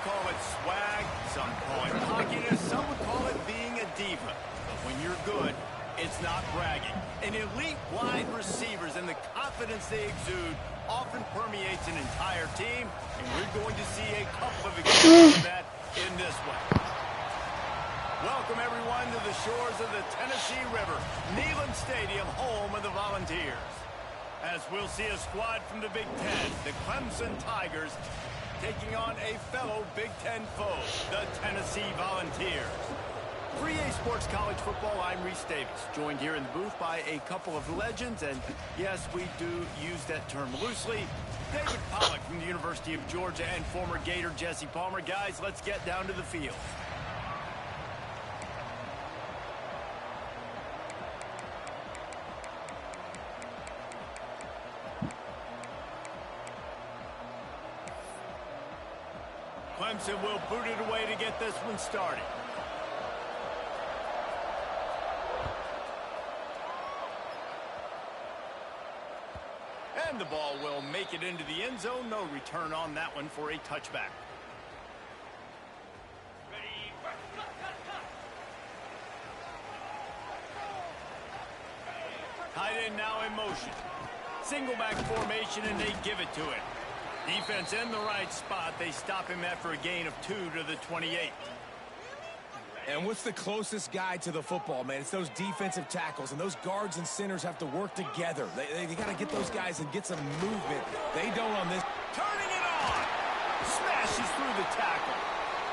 call it swag, some call it cockiness, some would call it being a diva. But when you're good, it's not bragging. An elite wide receivers and the confidence they exude often permeates an entire team, and we're going to see a couple of examples of that in this one. Welcome, everyone, to the shores of the Tennessee River, Neyland Stadium, home of the Volunteers. As we'll see a squad from the Big Ten, the Clemson Tigers, taking on a fellow Big Ten foe, the Tennessee Volunteers. For EA Sports College Football, I'm Reese Davis, joined here in the booth by a couple of legends, and yes, we do use that term loosely. David Pollack from the University of Georgia and former Gator Jesse Palmer. Guys, let's get down to the field. Clemson will boot it away to get this one started. And the ball will make it into the end zone. No return on that one for a touchback. Tight end now in motion. Single back formation, and they give it to it. Defense in the right spot. They stop him after a gain of 2 to the 28. And what's the closest guy to the football, man? It's those defensive tackles, and those guards and centers have to work together. They got to get those guys and get some movement. They don't on this. Turning it on. Smashes through the tackle.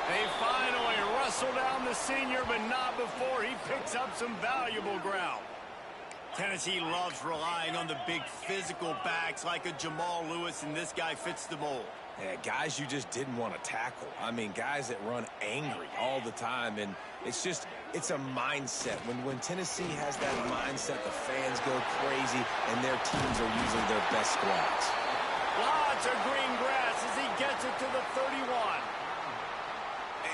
They finally wrestle down the senior, but not before he picks up some valuable ground. Tennessee loves relying on the big physical backs like a Jamal Lewis, and this guy fits the mold. Yeah, guys you just didn't want to tackle. I mean, guys that run angry all the time, and it's a mindset. When Tennessee has that mindset, the fans go crazy, and their teams are usually their best squads. Lots of green grass as he gets it to the 31.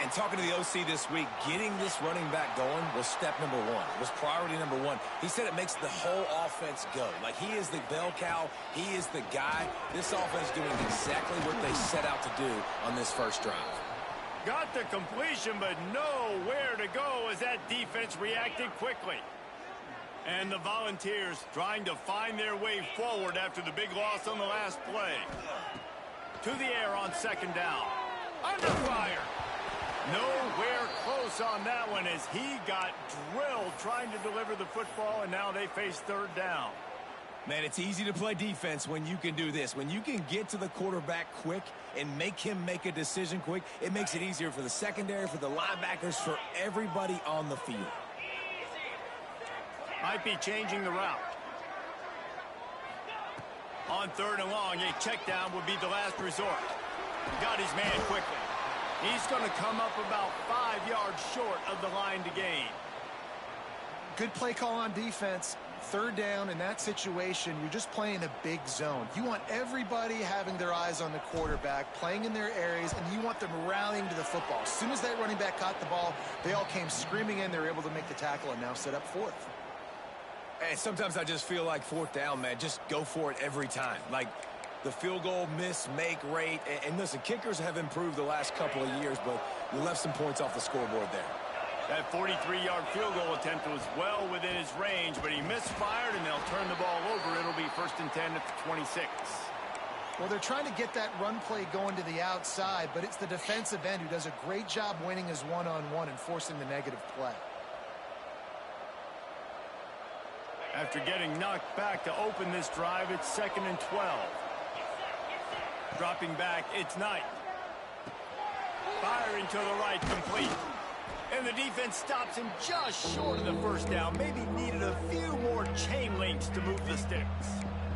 And talking to the OC this week, getting this running back going was step number one. It was priority number one. He said it makes the whole offense go. Like, he is the bell cow. He is the guy. This offense doing exactly what they set out to do on this first drive. Got the completion, but nowhere to go as that defense reacted quickly. And the Volunteers trying to find their way forward after the big loss on the last play. To the air on second down. Under fire. Nowhere close on that one as he got drilled trying to deliver the football, and now they face third down. Man, it's easy to play defense when you can do this. When you can get to the quarterback quick and make him make a decision quick, it makes it easier for the secondary, for the linebackers, for everybody on the field. Might be changing the route. On third and long, a check down would be the last resort. Got his man quickly. He's going to come up about 5 yards short of the line to gain. Good play call on defense. Third down in that situation, you're just playing a big zone. You want everybody having their eyes on the quarterback, playing in their areas, and you want them rallying to the football. As soon as that running back caught the ball, they all came screaming in. They were able to make the tackle and now set up fourth. And sometimes I just feel like fourth down, man, just go for it every time. Like, the field goal miss-make rate. And listen, kickers have improved the last couple of years, but you left some points off the scoreboard there. That 43-yard field goal attempt was well within his range, but he misfired, and they'll turn the ball over. It'll be 1st and 10 at the 26. Well, they're trying to get that run play going to the outside, but it's the defensive end who does a great job winning his one-on-one and forcing the negative play. After getting knocked back to open this drive, it's 2nd and 12. Dropping back, it's Knight. Firing to the right, complete. And the defense stops him just short of the first down. Maybe needed a few more chain links to move the sticks.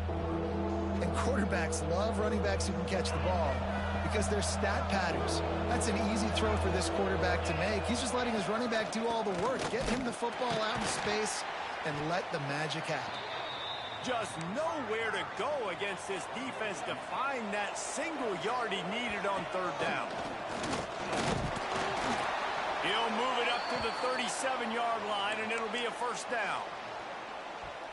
And quarterbacks love running backs who can catch the ball because they're stat patterns. That's an easy throw for this quarterback to make. He's just letting his running back do all the work. Get him the football out in space and let the magic happen. Just nowhere to go against this defense to find that single yard he needed on third down. He'll move it up to the 37-yard line, and it'll be a first down.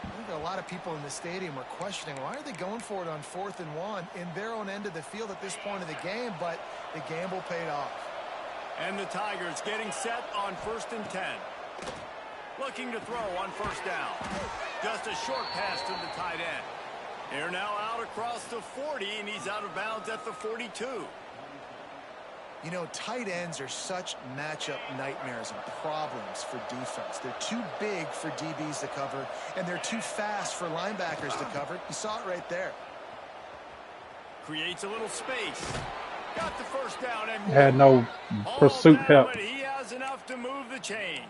I think a lot of people in the stadium were questioning, why are they going for it on 4th and 1 in their own end of the field at this point of the game, but the gamble paid off. And the Tigers getting set on 1st and 10. Looking to throw on 1st down. Just a short pass to the tight end. They're now out across the 40, and he's out of bounds at the 42. You know, tight ends are such matchup nightmares and problems for defense. They're too big for DBs to cover, and they're too fast for linebackers to cover. You saw it right there. Creates a little space. Got the 1st down and Had no pursuit help. But he has enough to move the chains.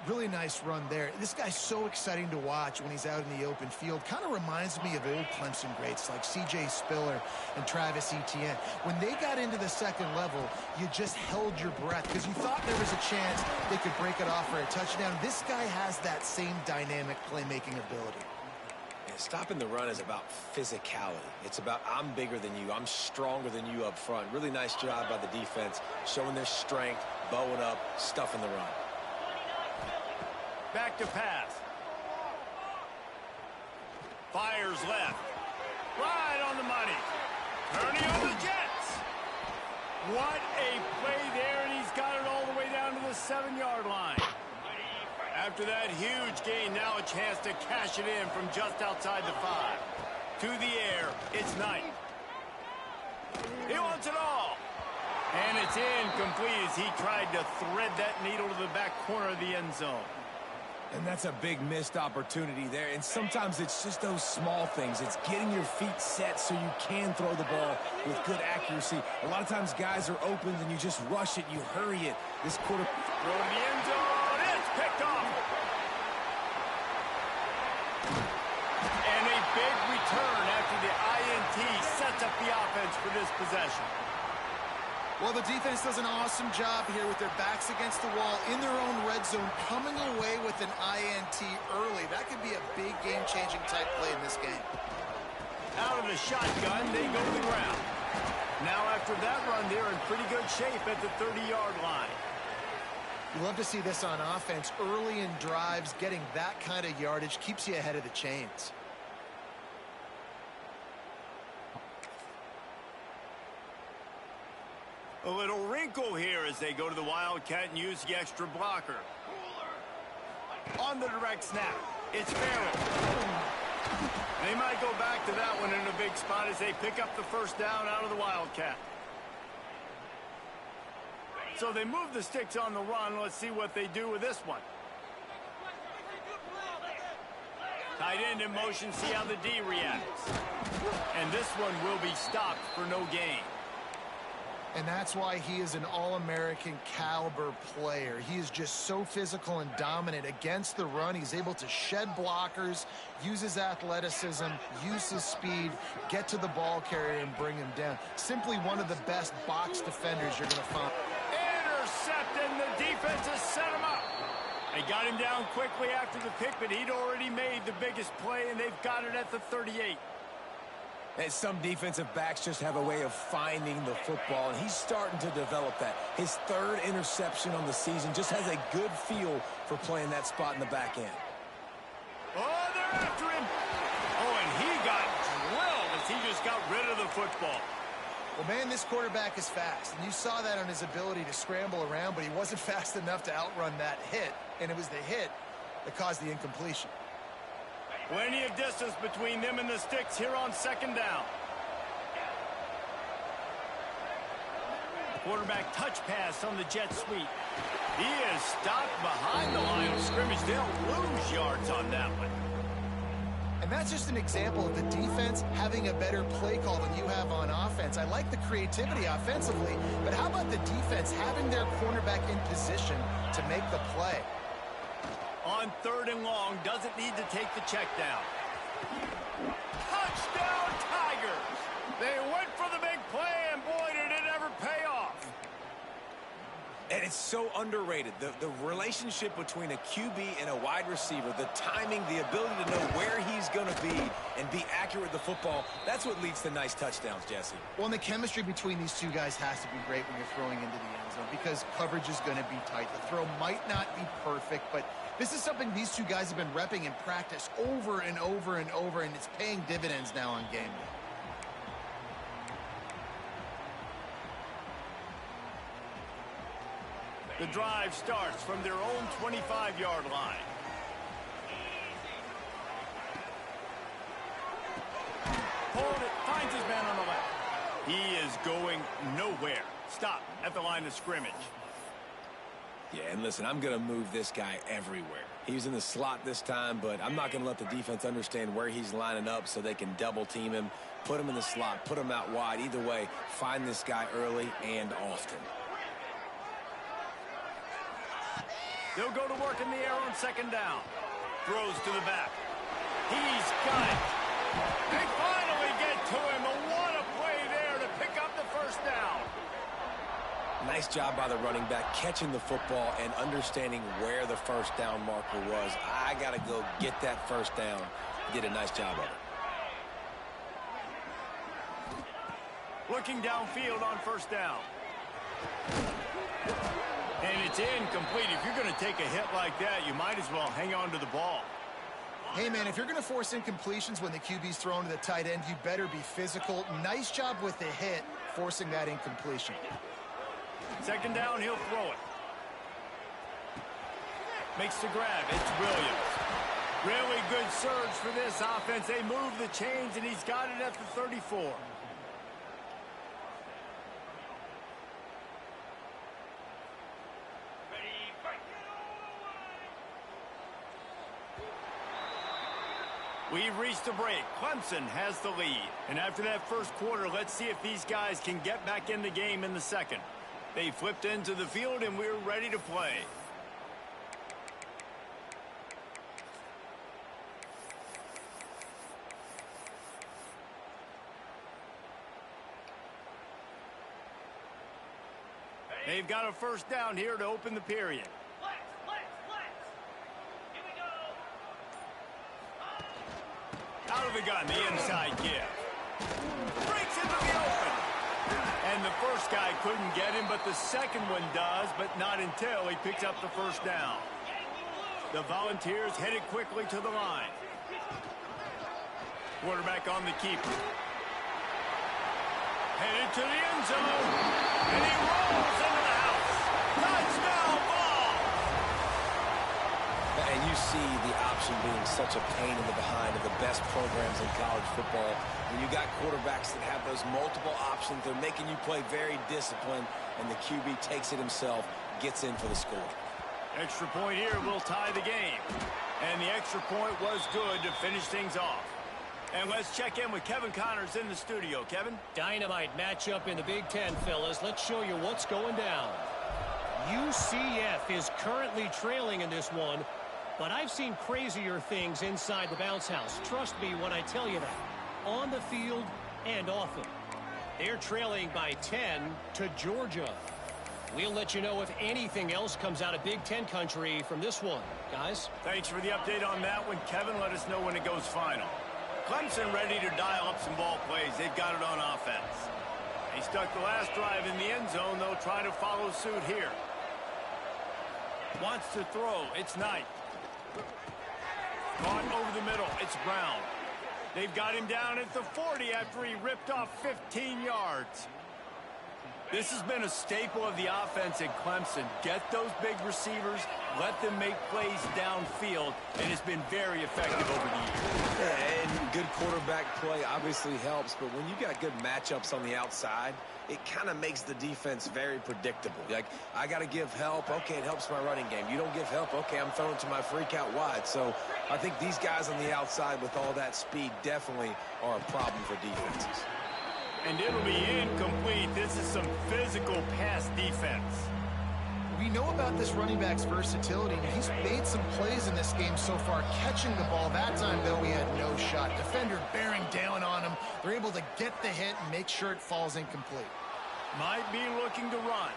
Really nice run there. This guy's so exciting to watch when he's out in the open field. Kind of reminds me of old Clemson greats like C.J. Spiller and Travis Etienne. When they got into the 2nd level, you just held your breath because you thought there was a chance they could break it off for a touchdown. This guy has that same dynamic playmaking ability. Stopping the run is about physicality. It's about I'm bigger than you. I'm stronger than you up front. Really nice job by the defense, showing their strength, bowing up, stuffing the run. Back to pass. Fires left. Right on the money. Turning on the Jets. What a play there, and he's got it all the way down to the 7-yard line. After that huge gain, now a chance to cash it in from just outside the 5. To the air, it's Knight. He wants it all. And it's incomplete as he tried to thread that needle to the back corner of the end zone. And that's a big missed opportunity there. And sometimes it's just those small things. It's getting your feet set so you can throw the ball with good accuracy. A lot of times guys are open and you just rush it, you hurry it. This quarter throw to the end zone. It's picked off. And a big return after the INT sets up the offense for this possession. Well, the defense does an awesome job here with their backs against the wall in their own red zone, coming away with an INT early. That could be a big game-changing type play in this game. Out of the shotgun, they go to the ground. Now after that run, they're in pretty good shape at the 30-yard line. You love to see this on offense. Early in drives, getting that kind of yardage keeps you ahead of the chains. A little wrinkle here as they go to the Wildcat and use the extra blocker. On the direct snap, it's Farrell. They might go back to that one in a big spot as they pick up the 1st down out of the Wildcat. So they move the sticks on the run. Let's see what they do with this one. Tight end in motion, see how the D reacts. And this one will be stopped for no gain. And that's why he is an All-American caliber player. He is just so physical and dominant against the run. He's able to shed blockers, use his athleticism, use his speed, get to the ball carrier and bring him down. Simply one of the best box defenders you're going to find. Intercept, and the defense has set him up. They got him down quickly after the pick, but he'd already made the biggest play, and they've got it at the 38. And some defensive backs just have a way of finding the football, and he's starting to develop that. His 3rd interception on the season, just has a good feel for playing that spot in the back end. Oh, they're after him. Oh, and he got drilled as he just got rid of the football. Well, man, this quarterback is fast, and you saw that on his ability to scramble around, but he wasn't fast enough to outrun that hit, and it was the hit that caused the incompletion. Plenty of distance between them and the sticks here on 2nd down. Quarterback touch pass on the jet sweep. He is stopped behind the line of scrimmage. They'll lose yards on that one. And that's just an example of the defense having a better play call than you have on offense. I like the creativity offensively, but how about the defense having their cornerback in position to make the play? On 3rd and long, doesn't need to take the check down. Touchdown, Tigers! They went for the big play, and boy, did it ever pay off. And it's so underrated. The relationship between a QB and a wide receiver, the timing, the ability to know where he's going to be and be accurate with the football, that's what leads to nice touchdowns, Jesse. Well, and the chemistry between these two guys has to be great when you're throwing into the end zone because coverage is going to be tight. The throw might not be perfect, but this is something these two guys have been repping in practice over and over and over, and it's paying dividends now on game day. The drive starts from their own 25-yard line. Hold it, finds his man on the left. He is going nowhere. Stop at the line of scrimmage. Yeah, and listen, I'm going to move this guy everywhere. He's in the slot this time, but I'm not going to let the defense understand where he's lining up so they can double-team him, put him in the slot, put him out wide. Either way, find this guy early and often. They'll go to work in the air on second down. Throws to the back. He's got it. They finally get to him. What a play there to pick up the first down. Nice job by the running back catching the football and understanding where the first down marker was. I got to go get that first down. He did a nice job of it. Looking downfield on first down. And it's incomplete. If you're going to take a hit like that, you might as well hang on to the ball. Hey, man, if you're going to force incompletions when the QB's thrown to the tight end, you better be physical. Nice job with the hit, forcing that incompletion. Second down, he'll throw it. Makes the grab. It's Williams. Really good surge for this offense. They move the chains, and he's got it at the 34. We've reached a break. Clemson has the lead. And after that first quarter, let's see if these guys can get back in the game in the second. They flipped into the field, and we're ready to play. They've got a first down here to open the period. Out of the gun, the inside give. Breaks into the open. And the first guy couldn't get him, but the second one does, but not until he picks up the first down. The Volunteers headed quickly to the line. Quarterback on the keeper. Headed to the end zone. And he rolls into the house. Touchdown ball! And you see the option being such a pain in the behind of the best programs in college football. When you got quarterbacks that have those multiple options, they're making you play very disciplined, and the QB takes it himself, gets in for the score. Extra point here will tie the game. And the extra point was good to finish things off. And let's check in with Kevin Connors in the studio. Kevin? Dynamite matchup in the Big Ten, fellas. Let's show you what's going down. UCF is currently trailing in this one, but I've seen crazier things inside the bounce house. Trust me when I tell you that. On the field and off it. They're trailing by 10 to Georgia. We'll let you know if anything else comes out of Big Ten country from this one. Guys? Thanks for the update on that one, Kevin. Let us know when it goes final. Clemson ready to dial up some ball plays. They've got it on offense. They stuck the last drive in the end zone. They'll try to follow suit here. Wants to throw. It's Knight. Caught over the middle. It's Brown. They've got him down at the 40 after he ripped off 15 yards. This has been a staple of the offense at Clemson. Get those big receivers, let them make plays downfield, and it's been very effective over the years. Yeah, and good quarterback play obviously helps, but when you got good matchups on the outside, it kind of makes the defense very predictable. Like, I got to give help. Okay, it helps my running game. You don't give help. Okay, I'm throwing to my freak out wide. So I think these guys on the outside with all that speed definitely are a problem for defenses. And it'll be incomplete. This is some physical pass defense. We know about this running back's versatility, and he's made some plays in this game so far, catching the ball. That time, though, he had no shot. Defender bearing down on him. They're able to get the hit and make sure it falls incomplete. Might be looking to run.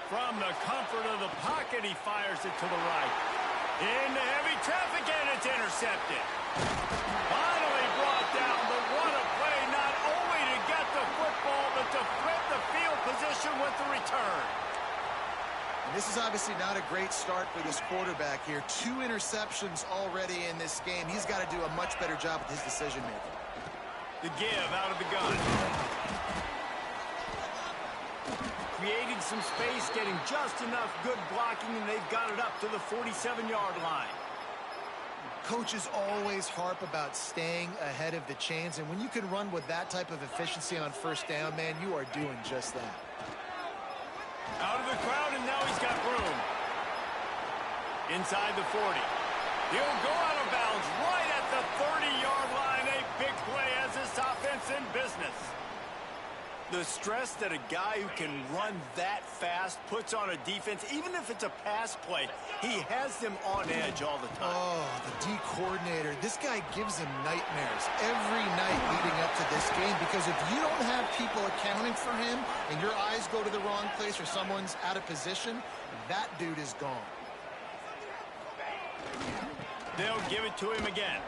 From the comfort of the pocket, he fires it to the right. Into heavy traffic, and it's intercepted. Finally brought down, but what a play, not only to get the football, but to flip the field position with the return. And this is obviously not a great start for this quarterback here. 2 interceptions already in this game. He's got to do a much better job with his decision-making. The give out of the gun. Creating some space, getting just enough good blocking, and they've got it up to the 47-yard line. Coaches always harp about staying ahead of the chains, and when you can run with that type of efficiency on first down, man, you are doing just that. Out of the crowd, and now he's got room. Inside the 40. He'll go out of bounds right at the 30-yard line. A big play as this offense in business. The stress that a guy who can run that fast puts on a defense, even if it's a pass play, he has them on edge all the time. Oh, the D coordinator. This guy gives him nightmares every night leading up to this game, because if you don't have people accounting for him and your eyes go to the wrong place or someone's out of position, that dude is gone. They'll give it to him again.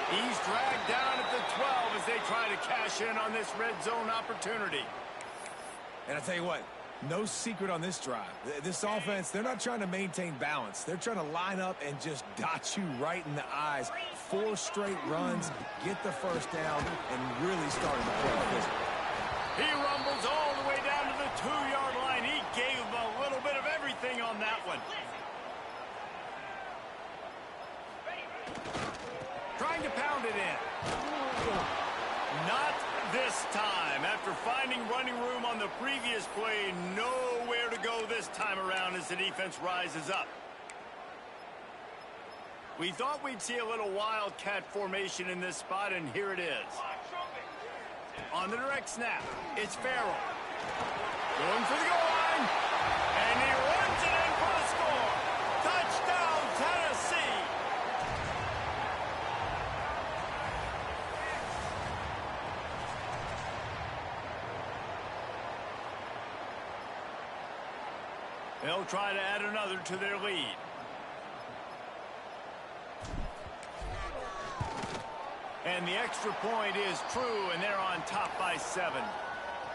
He's dragged down at the 12 as they try to cash in on this red zone opportunity. And I tell you what, no secret on this drive. This offense, they're not trying to maintain balance. They're trying to line up and just dot you right in the eyes. 4 straight runs, get the first down, and really starting to play physical. He rumbles all the way down to the 2-yard line. He gave him a little bit of everything on that one. Trying to pound it in. Not this time. After finding running room on the previous play, nowhere to go this time around as the defense rises up. We thought we'd see a little wildcat formation in this spot, and here it is. On the direct snap, it's Farrell. Going for the goal line. And he runs it in for the score. Touchdown, Tennessee. They'll try to add another to their lead. And the extra point is true, and they're on top by 7.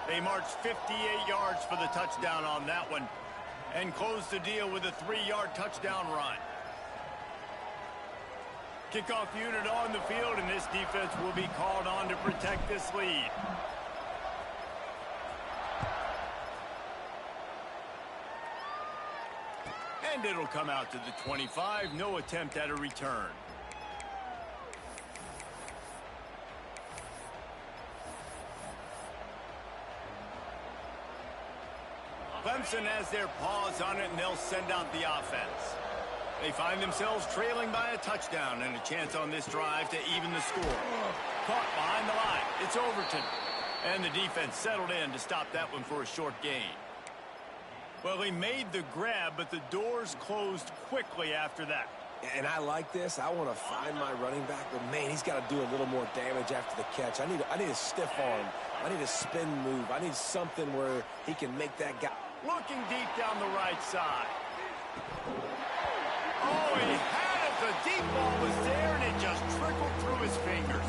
They marched 58 yards for the touchdown on that one and closed the deal with a 3-yard touchdown run. Kickoff unit on the field, and this defense will be called on to protect this lead. And it'll come out to the 25. No attempt at a return. Clemson has their paws on it, and they'll send out the offense. They find themselves trailing by a touchdown and a chance on this drive to even the score. Caught behind the line. It's Overton. And the defense settled in to stop that one for a short gain. Well, he made the grab, but the doors closed quickly after that. And I like this. I want to find my running back, but man, he's got to do a little more damage after the catch. I need a stiff arm. I need a spin move. I need something where he can make that guy. Looking deep down the right side. Oh, he had it. The deep ball was there, and it just trickled through his fingers.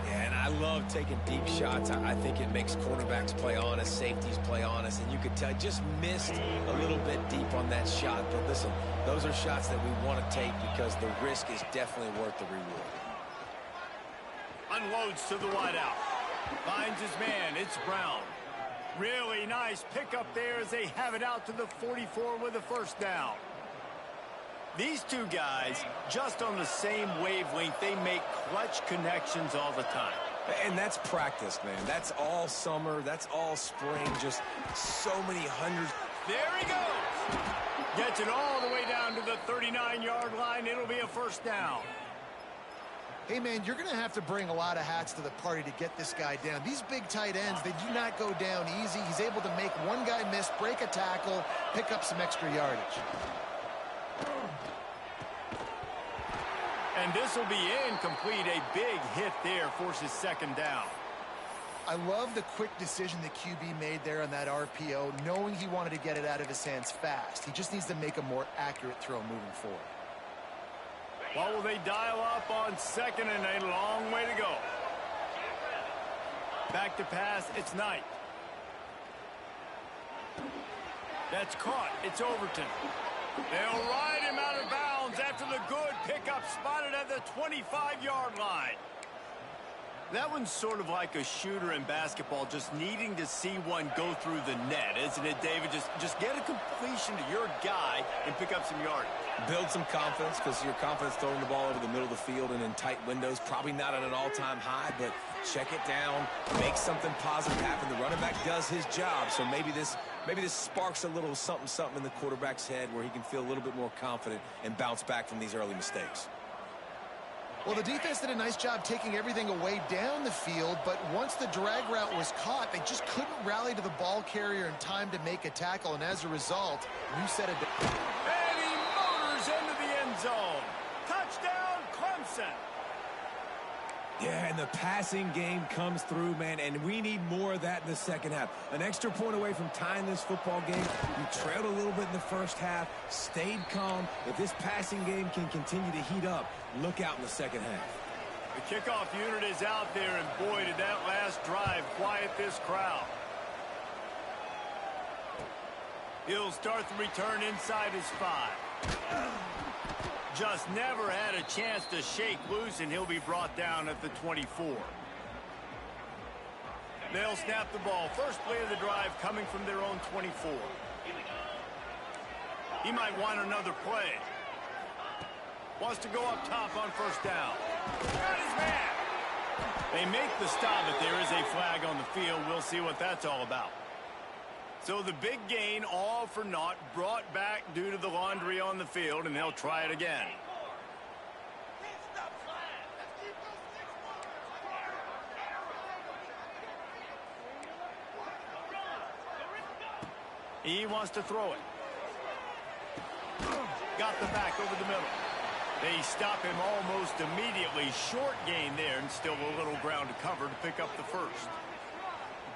Yeah, and I love taking deep shots. I think it makes cornerbacks play honest, safeties play honest, and you could tell just missed a little bit deep on that shot. But listen, those are shots that we want to take because the risk is definitely worth the reward. Unloads to the wideout. Finds his man. It's Brown. Really nice pickup there as they have it out to the 44 with a first down. These two guys, just on the same wavelength, they make clutch connections all the time. And that's practice, man. That's all summer. That's all spring. Just so many hundreds. There he goes. Gets it all the way down to the 39-yard line. It'll be a first down. Hey, man, you're going to have to bring a lot of hats to the party to get this guy down. These big tight ends, they do not go down easy. He's able to make one guy miss, break a tackle, pick up some extra yardage. And this will be incomplete. A big hit there forces second down. I love the quick decision the QB made there on that RPO, knowing he wanted to get it out of his hands fast. He just needs to make a more accurate throw moving forward. Well, will they dial up on second and a long way to go? Back to pass, it's Knight. That's caught, it's Overton. They'll ride him out of bounds after the good pickup spotted at the 25-yard line. That one's sort of like a shooter in basketball, just needing to see one go through the net, isn't it, David? Just get a completion to your guy and pick up some yardage. Build some confidence, because your confidence throwing the ball over the middle of the field and in tight windows, probably not at an all-time high, but check it down, make something positive happen. The running back does his job, so maybe this sparks a little something in the quarterback's head where he can feel a little bit more confident and bounce back from these early mistakes. Well, the defense did a nice job taking everything away down the field, but once the drag route was caught, they just couldn't rally to the ball carrier in time to make a tackle, and as a result, you said it. And he motors into the end zone. Touchdown, Clemson. Yeah, and the passing game comes through, man, and we need more of that in the second half. An extra point away from tying this football game. We trailed a little bit in the first half, stayed calm. If this passing game can continue to heat up, look out in the second half. The kickoff unit is out there, and boy, did that last drive quiet this crowd. He'll start the return inside his 5. Just never had a chance to shake loose, and he'll be brought down at the 24. They'll snap the ball. First play of the drive coming from their own 24. He might want another play. Wants to go up top on first down. Got his man. They make the stop, but there is a flag on the field. We'll see what that's all about. So the big gain, all for naught, brought back due to the laundry on the field, and they'll try it again. He wants to throw it. Got the back over the middle. They stop him almost immediately. Short gain there, and still a little ground to cover to pick up the first.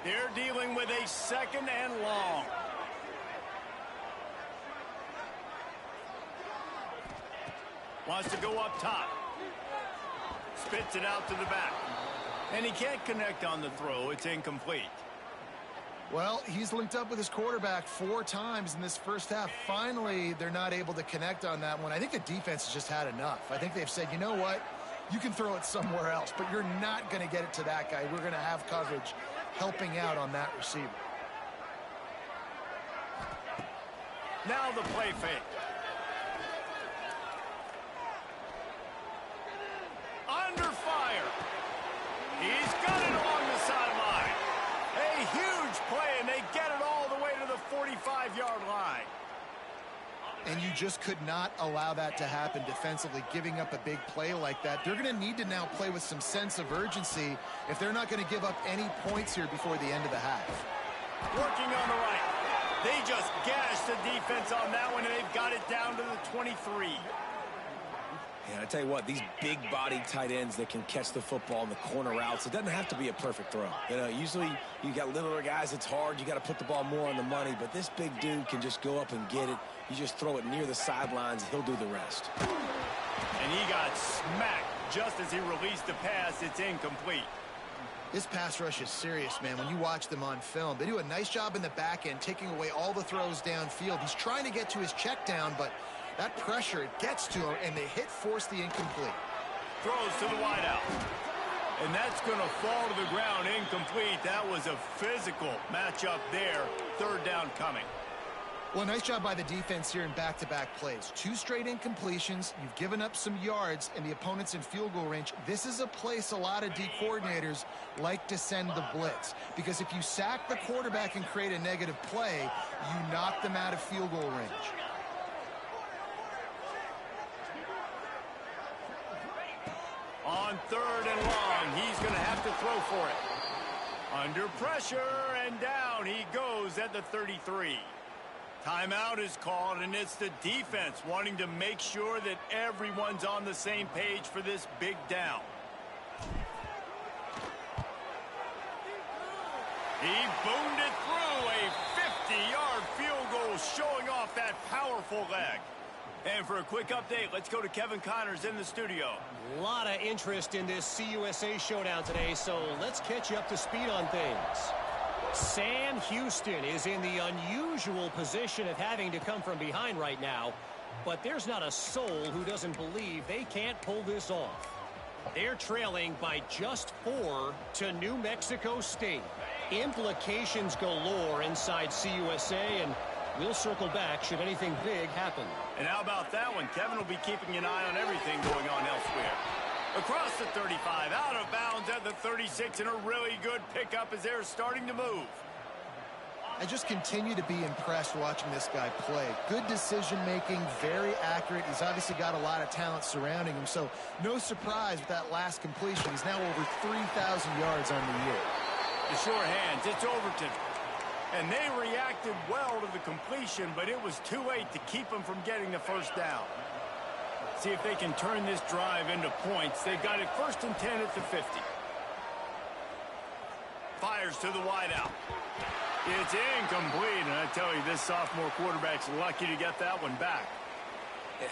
They're dealing with a second and long. Wants to go up top. Spits it out to the back. And he can't connect on the throw. It's incomplete. Well, he's linked up with his quarterback 4 times in this first half. Finally, they're not able to connect on that one. I think the defense has just had enough. I think they've said, you know what? You can throw it somewhere else, but you're not going to get it to that guy. We're going to have coverage helping out on that receiver. Now the play fake. Under fire. He's got it along the sideline. A huge play, and they get it all the way to the 45-yard line. And you just could not allow that to happen defensively, giving up a big play like that. They're going to need to now play with some sense of urgency if they're not going to give up any points here before the end of the half. Working on the right. They just gashed the defense on that one, and they've got it down to the 23. Yeah, I tell you what, these big-body tight ends that can catch the football in the corner routes, it doesn't have to be a perfect throw. You know, usually you got littler guys, it's hard. You got to put the ball more on the money, but this big dude can just go up and get it. You just throw it near the sidelines, he'll do the rest. And he got smacked just as he released the pass. It's incomplete. This pass rush is serious, man. When you watch them on film, they do a nice job in the back end, taking away all the throws downfield. He's trying to get to his check down, but that pressure, it gets to him, and they force the incomplete. Throws to the wideout. And that's going to fall to the ground incomplete. That was a physical matchup there. Third down coming. Well, nice job by the defense here in back-to-back plays. 2 straight incompletions. You've given up some yards, and the opponent's in field goal range. This is a place a lot of D coordinators like to send the blitz, because if you sack the quarterback and create a negative play, you knock them out of field goal range. On third and long, he's going to have to throw for it. Under pressure, and down he goes at the 33. Timeout is called, and it's the defense wanting to make sure that everyone's on the same page for this big down. He boomed it through. A 50-yard field goal showing off that powerful leg. And for a quick update, let's go to Kevin Connors in the studio. A lot of interest in this CUSA showdown today, so let's catch you up to speed on things. Sam Houston is in the unusual position of having to come from behind right now, but there's not a soul who doesn't believe they can't pull this off. They're trailing by just 4 to New Mexico State. Implications galore inside CUSA, and we'll circle back should anything big happen. And how about that one? Kevin will be keeping an eye on everything going on elsewhere. Across the 35, out of bounds at the 36, and a really good pickup as they're starting to move. I just continue to be impressed watching this guy play. Good decision-making, very accurate. He's obviously got a lot of talent surrounding him, so no surprise with that last completion. He's now over 3,000 yards on the year. The short hands, it's Overton. And they reacted well to the completion, but it was too late to keep them from getting the first down. See if they can turn this drive into points. They've got it 1st and 10 at the 50. Fires to the wideout. It's incomplete, and I tell you, this sophomore quarterback's lucky to get that one back.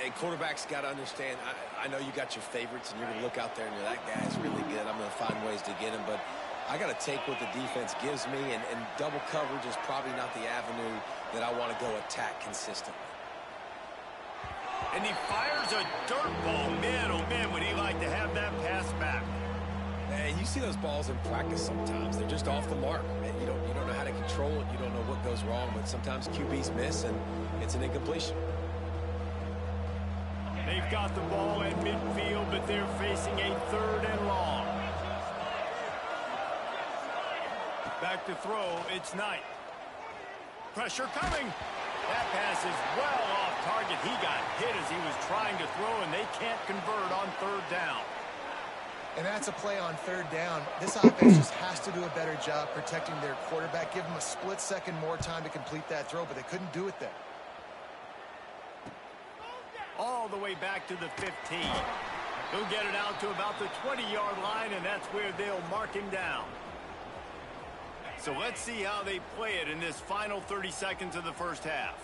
And quarterbacks got to understand, I know you got your favorites, and you're going to look out there and you're, that guy's really good. I'm going to find ways to get him, but I got to take what the defense gives me, and double coverage is probably not the avenue that I want to go attack consistently. And he fires a dirt ball. Man, oh man, would he like to have that pass back. And you see those balls in practice sometimes. They're just off the mark. And you don't know how to control it. You don't know what goes wrong, but sometimes QBs miss, and it's an incompletion. They've got the ball at midfield, but they're facing a 3rd and long. Back to throw, it's Knight. Pressure coming. That pass is well off target. He got hit as he was trying to throw, and they can't convert on 3rd down. And that's a play on 3rd down. This offense just has to do a better job protecting their quarterback. Give them a split second more time to complete that throw, but they couldn't do it there. All the way back to the 15. He'll get it out to about the 20-yard line, and that's where they'll mark him down. So let's see how they play it in this final 30 seconds of the first half.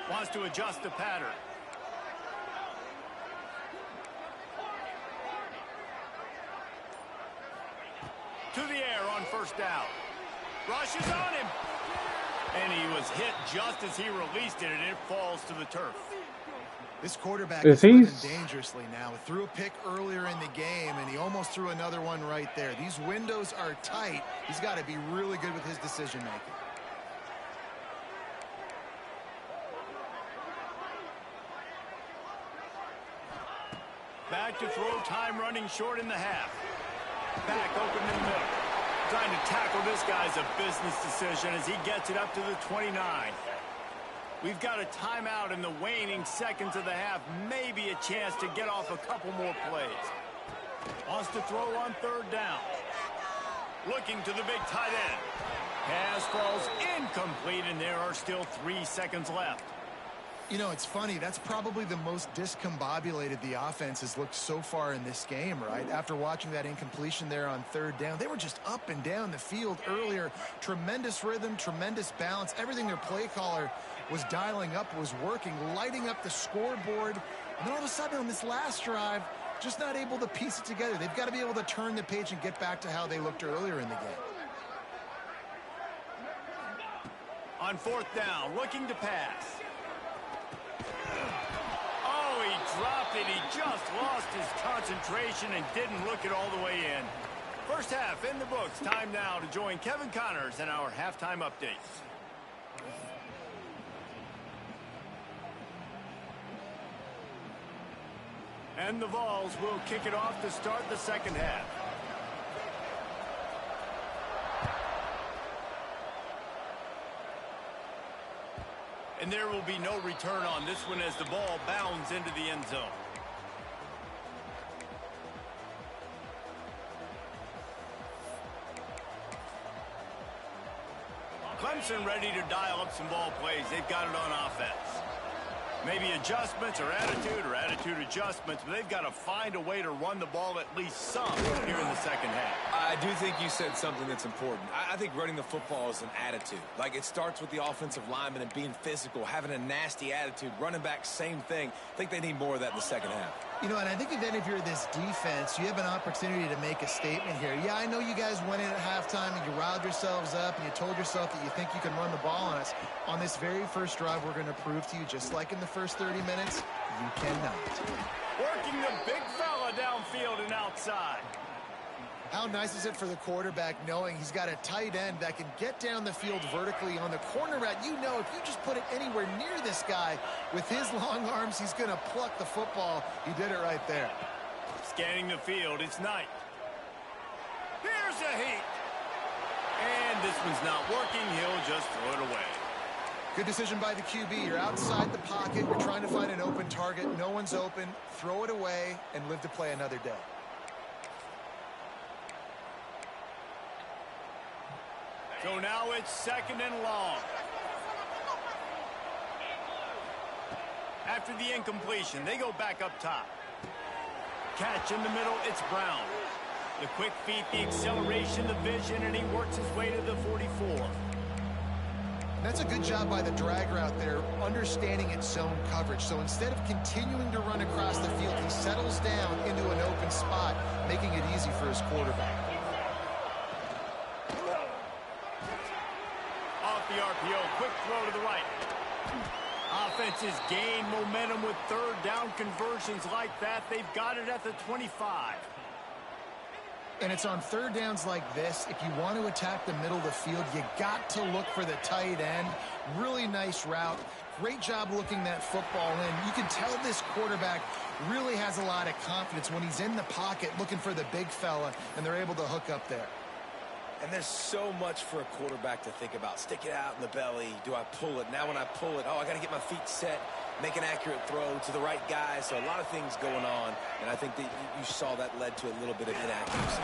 Wants to adjust the pattern. To the air on 1st down. Rushes on him. And he was hit just as he released it, and it falls to the turf. This quarterback is living dangerously now. Threw a pick earlier in the game, and he almost threw another one right there. These windows are tight. He's got to be really good with his decision-making. Back to throw, time running short in the half. Back open in the middle. Trying to tackle this guy's a business decision as he gets it up to the 29. We've got a timeout in the waning seconds of the half. Maybe a chance to get off a couple more plays. Wants to throw on 3rd down. Looking to the big tight end. Pass falls incomplete, and there are still 3 seconds left. You know, it's funny. That's probably the most discombobulated the offense has looked so far in this game, right? After watching that incompletion there on 3rd down, they were just up and down the field earlier. Tremendous rhythm, tremendous balance. Everything their play caller was dialing up was working, lighting up the scoreboard. And then all of a sudden on this last drive, just not able to piece it together. They've got to be able to turn the page and get back to how they looked earlier in the game. On 4th down, looking to pass. Oh, he dropped it. He just lost his concentration and didn't look it all the way in. First half in the books. Time now to join Kevin Connors in our halftime updates. And the Vols will kick it off to start the second half. And there will be no return on this one as the ball bounds into the end zone. Clemson ready to dial up some ball plays. They've got it on offense. Maybe adjustments or attitude adjustments, but they've got to find a way to run the ball at least some here in the second half. I do think you said something that's important. I think running the football is an attitude. Like, it starts with the offensive lineman and being physical, having a nasty attitude. Running back, same thing. I think they need more of that in the second half. You know, and I think then if you're this defense, you have an opportunity to make a statement here. Yeah, I know you guys went in at halftime and you riled yourselves up and you told yourself that you think you can run the ball on us. On this very first drive, we're going to prove to you, just like in the first 30 minutes, you cannot. Working the big fella downfield and outside. How nice is it for the quarterback knowing he's got a tight end that can get down the field vertically on the corner route? You know, if you just put it anywhere near this guy with his long arms, he's going to pluck the football. He did it right there. Scanning the field, it's Knight. Here's a heat. And this one's not working. He'll just throw it away. Good decision by the QB. You're outside the pocket. You're trying to find an open target. No one's open. Throw it away and live to play another day. So now it's 2nd and long. After the incompletion, they go back up top. Catch in the middle, it's Brown. The quick feet, the acceleration, the vision, and he works his way to the 44. That's a good job by the drag route there, understanding its zone coverage. So instead of continuing to run across the field, he settles down into an open spot, making it easy for his quarterback. Off the RPO, quick throw to the right. Offenses gain momentum with 3rd down conversions like that. They've got it at the 25. And it's on 3rd downs like this. If you want to attack the middle of the field, you got to look for the tight end. Really nice route. Great job looking that football in. You can tell this quarterback really has a lot of confidence when he's in the pocket looking for the big fella, and they're able to hook up there. And there's so much for a quarterback to think about. Stick it out in the belly. Do I pull it? Now when I pull it, I got to get my feet set, make an accurate throw to the right guy. So a lot of things going on, and I think that you saw that led to a little bit of inaccuracy.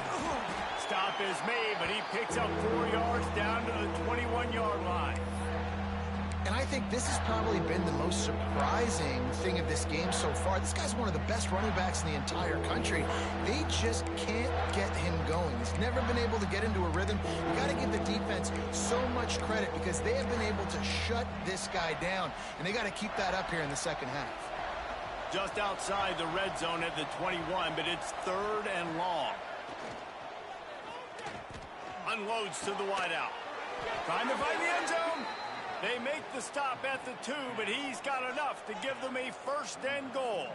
Stop is made, but he picks up 4 yards down to the 21-yard line. And I think this has probably been the most surprising thing of this game so far. This guy's one of the best running backs in the entire country. They just can't get him going. He's never been able to get into a rhythm. You got to give the defense so much credit because they have been able to shut this guy down, and they got to keep that up here in the second half. Just outside the red zone at the 21, but it's 3rd and long. Unloads to the wideout. Trying to find the end zone. They make the stop at the 2, but he's got enough to give them a 1st and goal.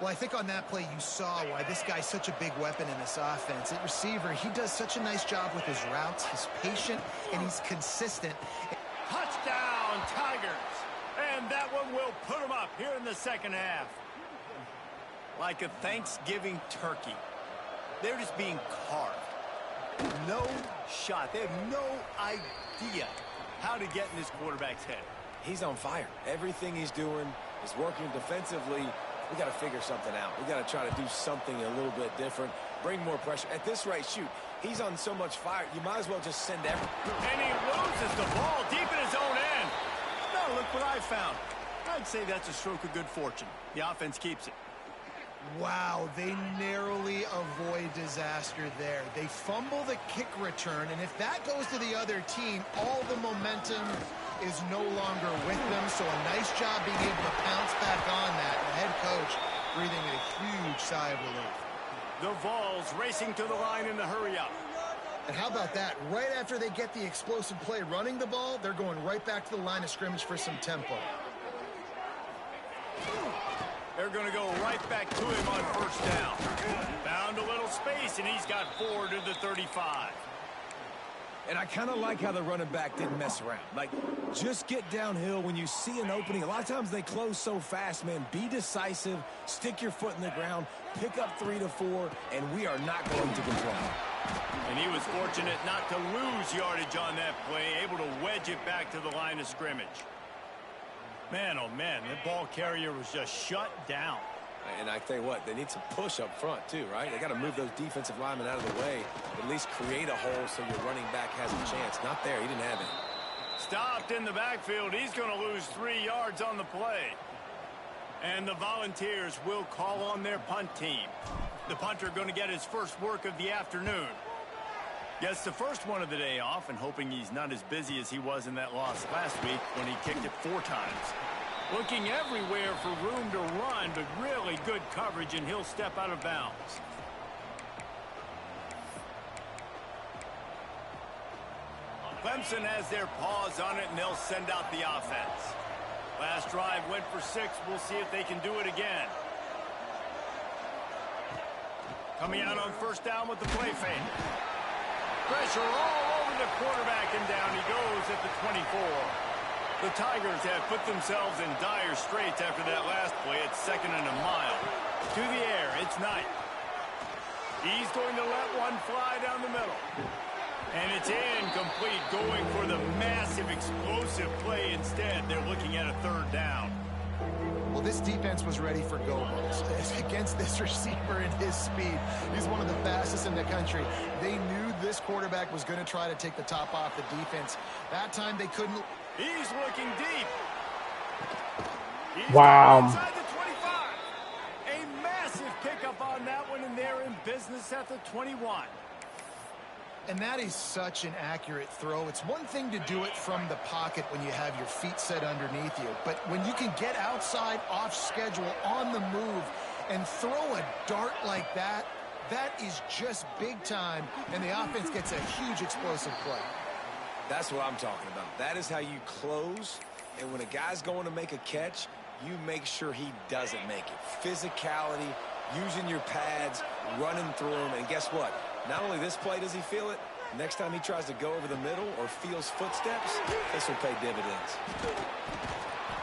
Well, I think on that play you saw why this guy's such a big weapon in this offense. At receiver, he does such a nice job with his routes. He's patient, and he's consistent. Touchdown, Tigers. And that one will put them up here in the second half. Like a Thanksgiving turkey. They're just being carved. No shot. They have no idea how to get in this quarterback's head. He's on fire. Everything he's doing is working defensively. We got to figure something out. We got to try to do something a little bit different. Bring more pressure. At this rate, shoot, he's on so much fire, you might as well just send everything. And he loses the ball deep in his own end. No, look what I found. I'd say that's a stroke of good fortune. The offense keeps it. Wow, they narrowly avoid disaster there. They fumble the kick return, and if that goes to the other team, all the momentum is no longer with them. So a nice job being able to pounce back on that. The head coach breathing a huge sigh of relief. The Vols racing to the line in the hurry-up. And how about that? Right after they get the explosive play running the ball, they're going right back to the line of scrimmage for some tempo. They're going to go right back to him on 1st down. Found a little space, and he's got 4 to the 35. And I kind of like how the running back didn't mess around. Like, just get downhill when you see an opening. A lot of times they close so fast, man. Be decisive, stick your foot in the ground, pick up 3 to 4, and we are not going to complain. And he was fortunate not to lose yardage on that play, able to wedge it back to the line of scrimmage. Man, oh man, the ball carrier was just shut down. And I tell you what, they need some push up front too, right? They got to move those defensive linemen out of the way, at least create a hole so your running back has a chance. Not there, he didn't have it. Stopped in the backfield. He's going to lose 3 yards on the play. And the Volunteers will call on their punt team. The punter going to get his first work of the afternoon. Gets the first one of the day off, and hoping he's not as busy as he was in that loss last week when he kicked it 4 times. Looking everywhere for room to run, but really good coverage, and he'll step out of bounds. Clemson has their paws on it, and they'll send out the offense. Last drive went for 6. We'll see if they can do it again. Coming out on first down with the play fake. Pressure all over the quarterback, and down he goes at the 24. The Tigers have put themselves in dire straits after that last play. It's 2nd and a mile. To the air, it's Knight. He's going to let one fly down the middle. And it's incomplete, going for the massive explosive play instead. They're looking at a 3rd down. Well, this defense was ready for go-balls against this receiver and his speed. He's one of the fastest in the country. They knew this quarterback was going to try to take the top off the defense. That time they couldn't. He's looking deep. Wow. Inside the 25. A massive pickup on that one, and they're in business at the 21. And that is such an accurate throw. It's one thing to do it from the pocket when you have your feet set underneath you, but when you can get outside, off schedule, on the move, and throw a dart like that, that is just big time, and the offense gets a huge explosive play. That's what I'm talking about. That is how you close, and when a guy's going to make a catch, you make sure he doesn't make it. Physicality, using your pads, running through them, and guess what? Not only this play does he feel it, next time he tries to go over the middle or feels footsteps, this will pay dividends.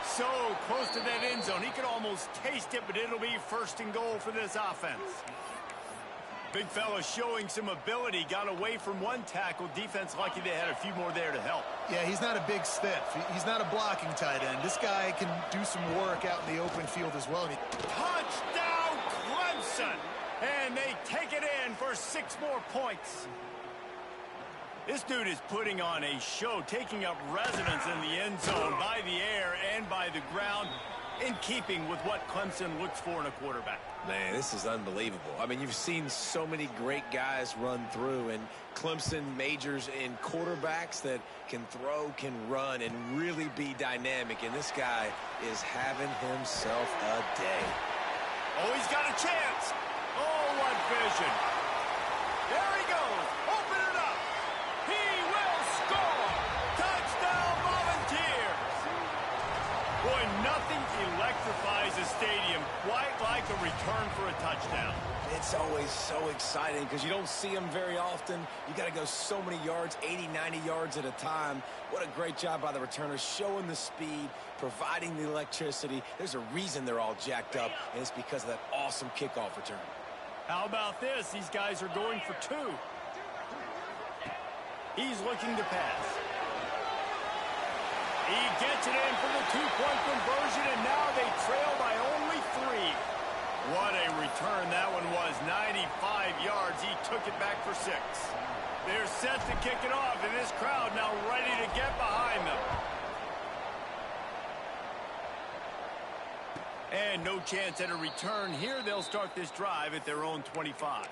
So close to that end zone. He could almost taste it, but it'll be 1st and goal for this offense. Big fella showing some ability. Got away from one tackle. Defense lucky they had a few more there to help. Yeah, he's not a big stiff. He's not a blocking tight end. This guy can do some work out in the open field as well. Touchdown, Clemson! And they take it in for 6 more points. This dude is putting on a show, taking up residence in the end zone by the air and by the ground, in keeping with what Clemson looks for in a quarterback. Man, this is unbelievable. I mean, you've seen so many great guys run through, and Clemson majors in quarterbacks that can throw, can run, and really be dynamic. And this guy is having himself a day. Oh, he's got a chance. Oh, what vision. There he goes. Open it up. He will score. Touchdown, Volunteers. Boy, nothing electrifies a stadium quite like a return for a touchdown. It's always so exciting because you don't see them very often. You got to go so many yards, 80, 90 yards at a time. What a great job by the returners, showing the speed, providing the electricity. There's a reason they're all jacked up, and it's because of that awesome kickoff return. How about this? These guys are going for 2. He's looking to pass. He gets it in for the 2-point conversion, and now they trail by only 3. What a return that one was. 95 yards. He took it back for 6. They're set to kick it off, and this crowd now ready to get behind them. And no chance at a return here. They'll start this drive at their own 25.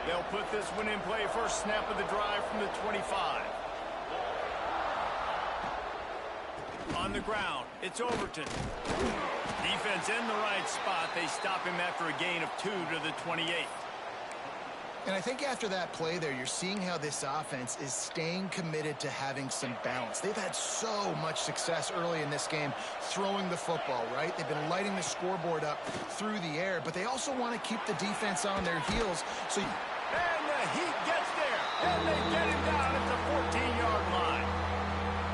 They'll put this one in play. First snap of the drive from the 25. On the ground, it's Overton. Defense in the right spot. They stop him after a gain of 2 to the 28. And I think after that play there, you're seeing how this offense is staying committed to having some balance. They've had so much success early in this game throwing the football, right? They've been lighting the scoreboard up through the air, but they also want to keep the defense on their heels. And the heat gets there, and they get him down at the 14-yard line.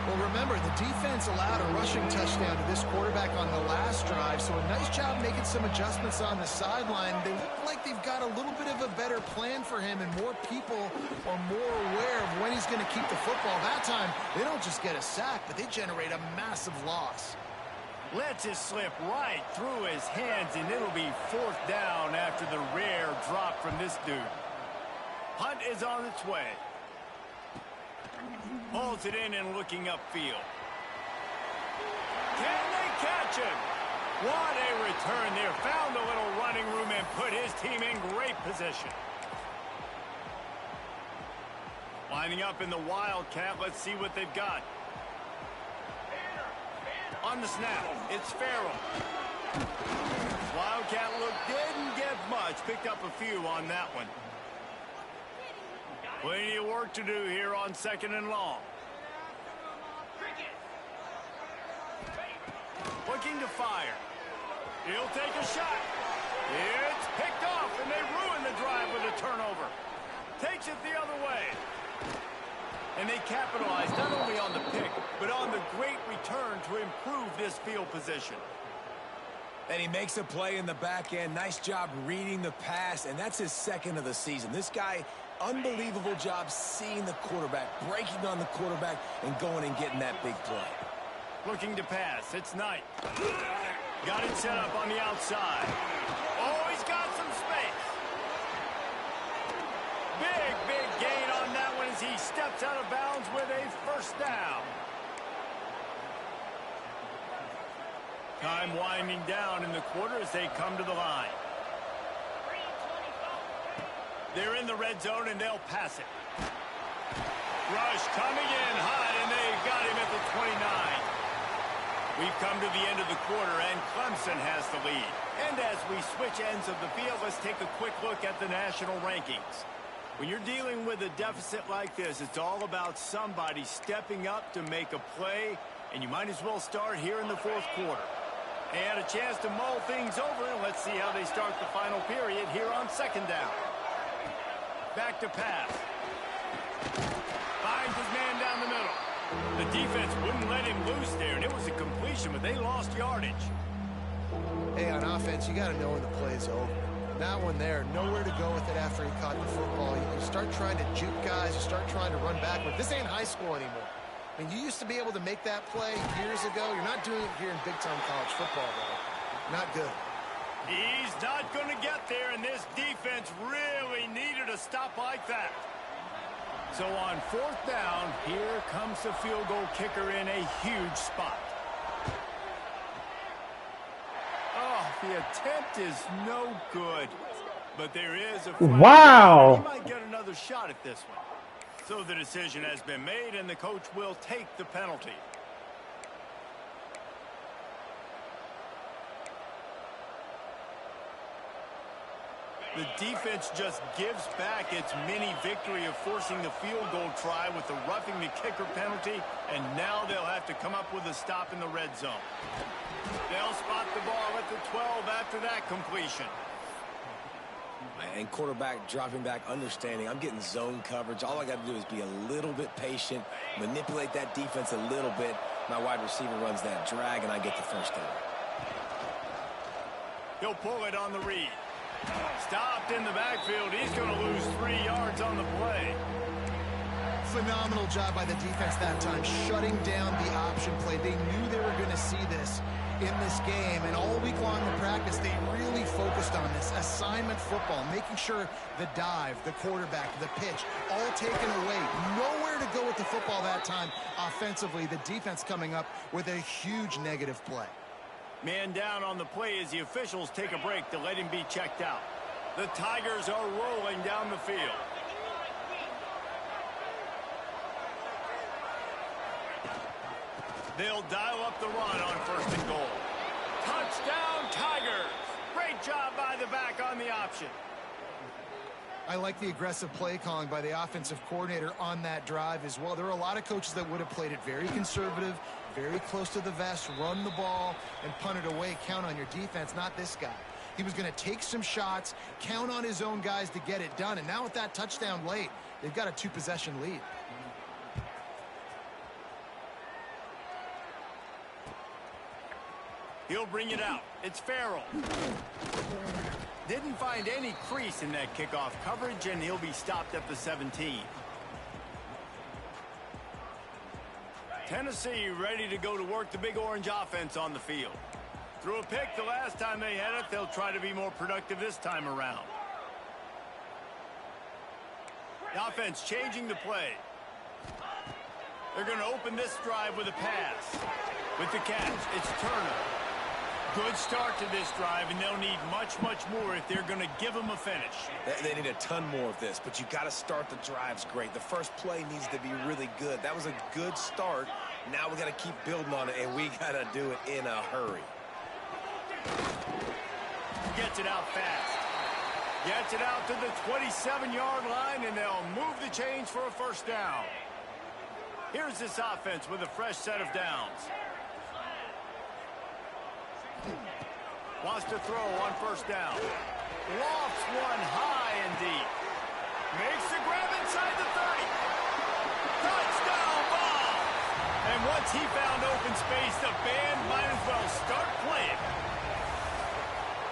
Well, remember, the defense allowed a rushing touchdown to this quarterback on the last drive, so a nice job making some adjustments on the sideline. They look like they've got a little bit of a better plan for him, and more people are more aware of when he's going to keep the football. That time, they don't just get a sack, but they generate a massive loss. Lets it slip right through his hands, and it'll be 4th down after the rare drop from this dude. Punt is on its way. Pulls it in and looking upfield. Can they catch him? What a return there. Found a little running room and put his team in great position. Lining up in the Wildcat. Let's see what they've got. On the snap, it's Farrell. Wildcat look didn't get much. Picked up a few on that one. Plenty of work to do here on 2nd and long. Looking to fire. He'll take a shot. It's picked off, and they ruin the drive with a turnover. Takes it the other way. And they capitalize not only on the pick, but on the great return to improve this field position. And he makes a play in the back end. Nice job reading the pass, and that's his 2nd of the season. This guy, unbelievable job seeing the quarterback, breaking on the quarterback, and going and getting that big play. Looking to pass. It's Knight. Got it set up on the outside. Oh, he's got some space. Big gain on that one as he steps out of bounds with a first down. Time winding down in the quarter as they come to the line. They're in the red zone, and they'll pass it. Rush coming in hot, and they've got him at the 29. We've come to the end of the quarter, and Clemson has the lead. And as we switch ends of the field, let's take a quick look at the national rankings. When you're dealing with a deficit like this, it's all about somebody stepping up to make a play, and you might as well start here in the 4th quarter. They had a chance to mull things over, and let's see how they start the final period here on 2nd down. Back to pass. Finds his man down the middle. The defense wouldn't let him loose there, and it was a completion, but they lost yardage. Hey, on offense, you got to know when the play's over. That one there, nowhere to go with it after he caught the football. You start trying to juke guys, you start trying to run backward. This ain't high school anymore. I mean, you used to be able to make that play years ago. You're not doing it here in big-time college football, though. Not good. He's not going to get there, and this defense really needed a stop like that. So on 4th down, here comes the field goal kicker in a huge spot. Oh, the attempt is no good. But there is a flag. Wow. He might get another shot at this one. So the decision has been made, and the coach will take the penalty. The defense just gives back its mini victory of forcing the field goal try with the roughing the kicker penalty, and now they'll have to come up with a stop in the red zone. They'll spot the ball at the 12 after that completion. And quarterback dropping back, understanding I'm getting zone coverage. All I got to do is be a little bit patient, manipulate that defense a little bit. My wide receiver runs that drag, and I get the first down. He'll pull it on the read. Stopped in the backfield. He's going to lose 3 yards on the play. Phenomenal job by the defense that time, shutting down the option play. They knew they were going to see this in this game, and all week long in practice, they really focused on this assignment football, making sure the dive, the quarterback, the pitch, all taken away. Nowhere to go with the football that time offensively. The defense coming up with a huge negative play. Man down on the play as the officials take a break to let him be checked out. The Tigers are rolling down the field. They'll dial up the run on 1st and goal. Touchdown, Tigers! Great job by the back on the option. I like the aggressive play calling by the offensive coordinator on that drive as well. There are a lot of coaches that would have played it very conservative, very close to the vest, run the ball, and punt it away. Count on your defense, not this guy. He was going to take some shots, count on his own guys to get it done. And now with that touchdown late, they've got a 2-possession lead. He'll bring it out. It's Farrell. Didn't find any crease in that kickoff coverage, and he'll be stopped at the 17. Tennessee ready to go to work the Big Orange offense on the field. Threw a pick the last time they had it. They'll try to be more productive this time around. The offense changing the play. They're going to open this drive with a pass. With the catch, it's Turner. Good start to this drive, and they'll need much, much more if they're going to give them a finish. They need a ton more of this, but you got to start the drives great. The first play needs to be really good. That was a good start. Now we got to keep building on it, and we got to do it in a hurry. Gets it out fast. Gets it out to the 27-yard line, and they'll move the chains for a first down. Here's this offense with a fresh set of downs. Wants to throw on first down. Lofts one high and deep. Makes the grab inside the 30. Touchdown ball! And once he found open space, the band might as well start playing.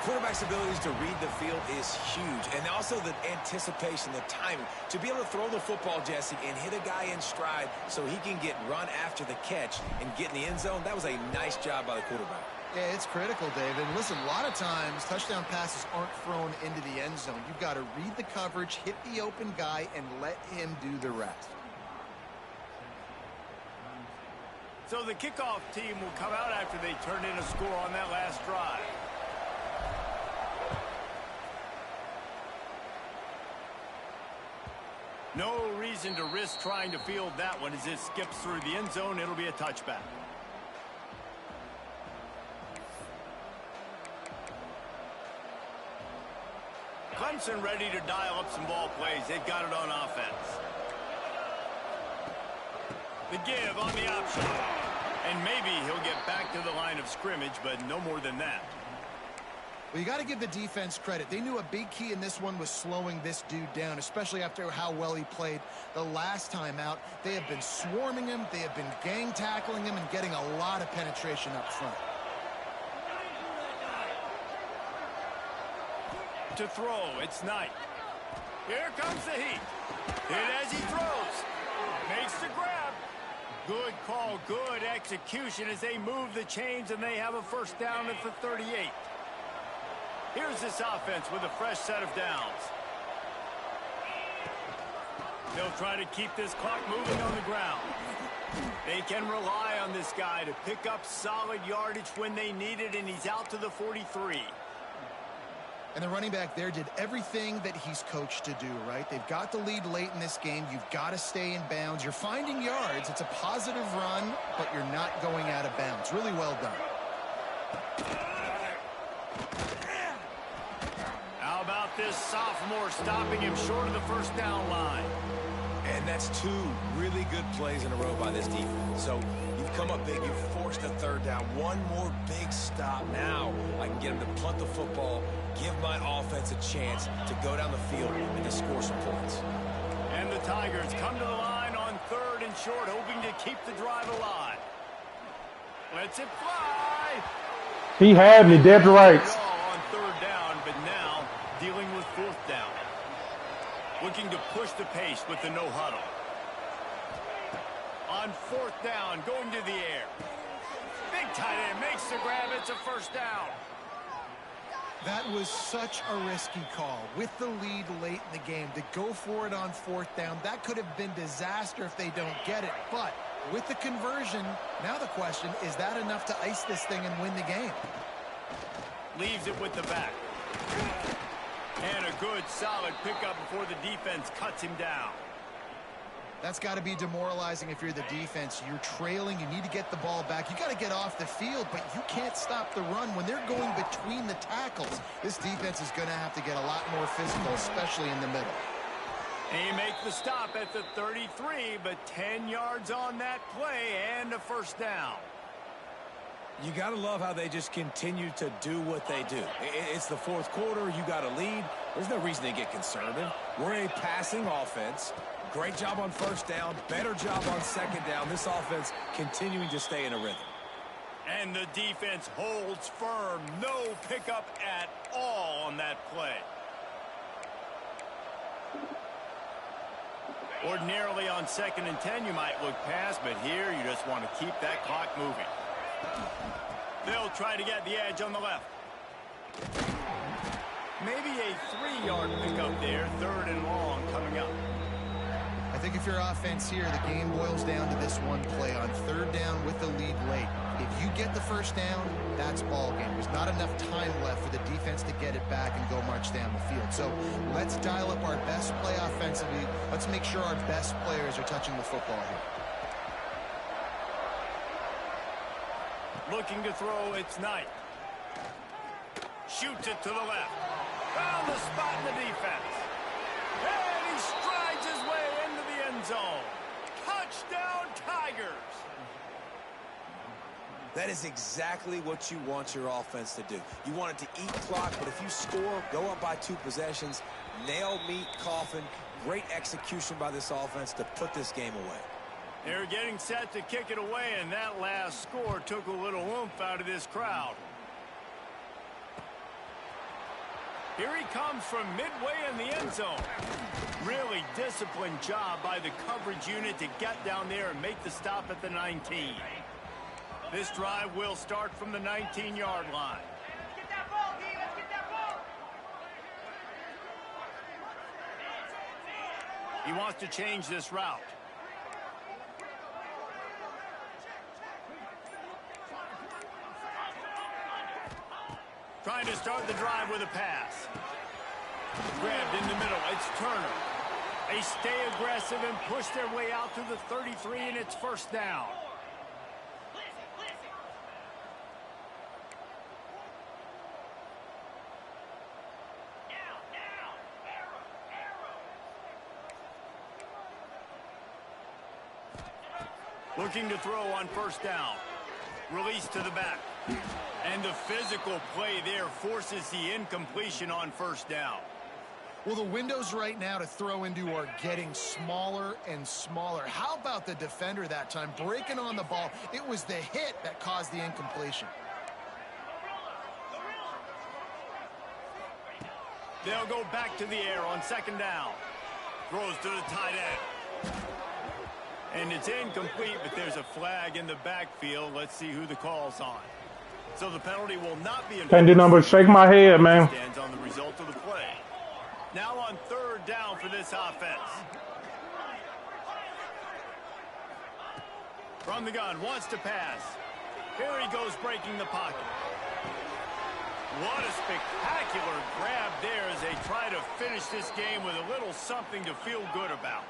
Quarterback's abilities to read the field is huge, and also the anticipation, the timing. To be able to throw the football, Jesse, and hit a guy in stride so he can get run after the catch and get in the end zone, that was a nice job by the quarterback. Yeah, it's critical, David. And listen, a lot of times touchdown passes aren't thrown into the end zone. You've got to read the coverage, hit the open guy, and let him do the rest. So the kickoff team will come out after they turn in a score on that last drive. No reason to risk trying to field that one. As it skips through the end zone, it'll be a touchback. Clemson ready to dial up some ball plays. They've got it on offense. The give on the option. And maybe he'll get back to the line of scrimmage, but no more than that. Well, you got to give the defense credit. They knew a big key in this one was slowing this dude down, especially after how well he played the last time out. They have been swarming him. They have been gang tackling him and getting a lot of penetration up front. To throw, it's Knight. Here comes the heat. Hit as he throws. Makes the grab. Good call, good execution as they move the chains and they have a first down at the 38. Here's this offense with a fresh set of downs. They'll try to keep this clock moving on the ground. They can rely on this guy to pick up solid yardage when they need it, and he's out to the 43. And the running back there did everything that he's coached to do, right? They've got the lead late in this game. You've got to stay in bounds. You're finding yards. It's a positive run, but you're not going out of bounds. Really well done. How about this sophomore stopping him short of the first down line? And that's two really good plays in a row by this defense. So you've come up big. You've forced a third down. One more big stop. Now I can get him to punt the football, give my offense a chance to go down the field and to score some points. And the Tigers come to the line on third and short, hoping to keep the drive alive. Lets it fly. He had me dead to rights. On third down, but now dealing with fourth down. Looking to push the pace with the no huddle. On fourth down, going to the air. Big tight end makes the grab. It's a first down. That was such a risky call. With the lead late in the game, to go for it on fourth down, that could have been disaster if they don't get it. But with the conversion, now the question, is that enough to ice this thing and win the game? Leaves it with the back. And a good, solid pickup before the defense cuts him down. That's got to be demoralizing if you're the defense. You're trailing. You need to get the ball back. You got to get off the field, but you can't stop the run. When they're going between the tackles, this defense is going to have to get a lot more physical, especially in the middle. He makes the stop at the 33, but 10 yards on that play and a first down. You got to love how they just continue to do what they do. It's the fourth quarter. You got a lead. There's no reason to get conservative. We're a passing offense. Great job on first down. Better job on second down. This offense continuing to stay in a rhythm. And the defense holds firm. No pickup at all on that play. Ordinarily on 2nd and 10, you might look past, but here you just want to keep that clock moving. They'll try to get the edge on the left. Maybe a 3-yard pickup there, 3rd and long coming up. your offense here, the game boils down to this one play on third down with the lead late. If you get the first down, that's ball game. There's not enough time left for the defense to get it back and go march down the field. So let's dial up our best play offensively. Let's make sure our best players are touching the football here. Looking to throw, it's Knight. Shoots it to the left. Found the spot in the defense. And he strides his way into the end zone. Touchdown, Tigers. That is exactly what you want your offense to do. You want it to eat clock, but if you score, go up by 2 possessions, nail, meet, coffin. Great execution by this offense to put this game away. They're getting set to kick it away, and that last score took a little oomph out of this crowd. Here he comes from midway in the end zone. Really disciplined job by the coverage unit to get down there and make the stop at the 19. This drive will start from the 19-yard line. He wants to change this route. Trying to start the drive with a pass. Grabbed in the middle. It's Turner. They stay aggressive and push their way out to the 33, and it's first down. Looking to throw on first down. Release to the back. And the physical play there forces the incompletion on first down. Well, the windows right now to throw into are getting smaller and smaller. How about the defender that time breaking on the ball? It was the hit that caused the incompletion. They'll go back to the air on second down. Throws to the tight end. And it's incomplete, but there's a flag in the backfield. Let's see who the call's on. So the penalty will not be. Can't do nothing but shake my head, man. Stands on the result of the play. Now on third down for this offense. From the gun, wants to pass. Here he goes breaking the pocket. What a spectacular grab there as they try to finish this game with a little something to feel good about.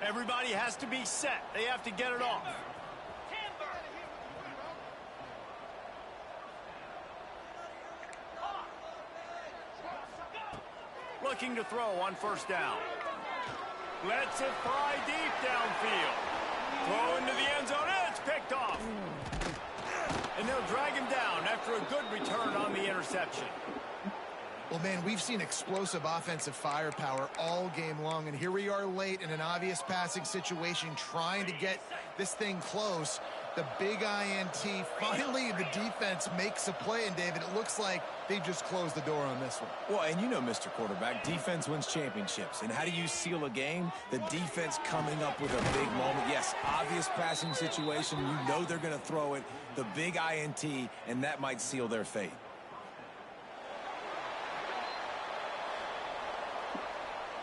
Everybody has to be set. They have to get it off. Looking to throw on first down. Lets it fly deep downfield. Throw into the end zone. It's picked off. And they'll drag him down after a good return on the interception. Well, man, we've seen explosive offensive firepower all game long, and here we are late in an obvious passing situation trying to get this thing close. The big INT, finally the defense makes a play, and David, it looks like they just closed the door on this one. Well, and you know, Mr. Quarterback, defense wins championships. And how do you seal a game? The defense coming up with a big moment. Yes, obvious passing situation. You know they're going to throw it. The big INT, and that might seal their fate.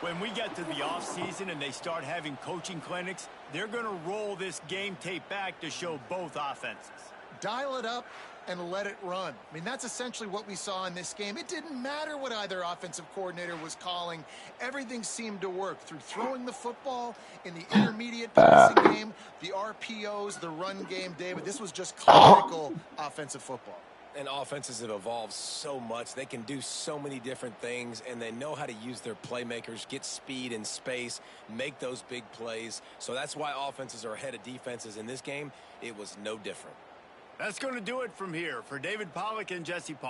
When we get to the offseason and they start having coaching clinics, they're going to roll this game tape back to show both offenses. Dial it up and let it run. I mean, that's essentially what we saw in this game. It didn't matter what either offensive coordinator was calling. Everything seemed to work through throwing the football in the intermediate passing game, the RPOs, the run game. David, this was just clinical offensive football. And offenses have evolved so much. They can do so many different things, and they know how to use their playmakers, get speed and space, make those big plays. So that's why offenses are ahead of defenses. In this game, it was no different. That's going to do it from here. For David Pollack and Jesse Paul.